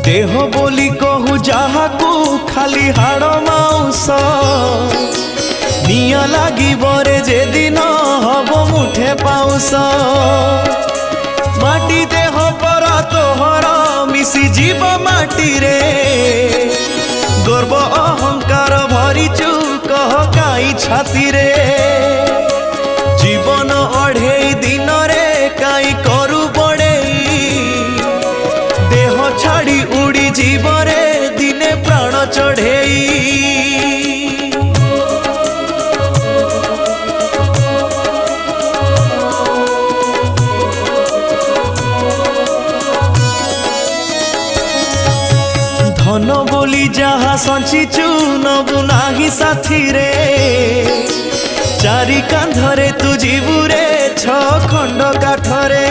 देह बोली कहू जहाकू खाली हाड़ माउस निया लागी बरे जे दिन हब मुठे पाउस माटी देह पर तोहर मिसी जीव माटी रे गर्व अहंकार भरिचु कह काई छाती रे जीवन अढ़ेई दिन रे काई करू बड़ेई देह छाड़ी उड़ी जीवरे दिने प्राण चढ़ेई धन बोली जहा संचिचु नबु नाही साथी रे चारि कांधरे तू जीवुरे छ खंड काठरे।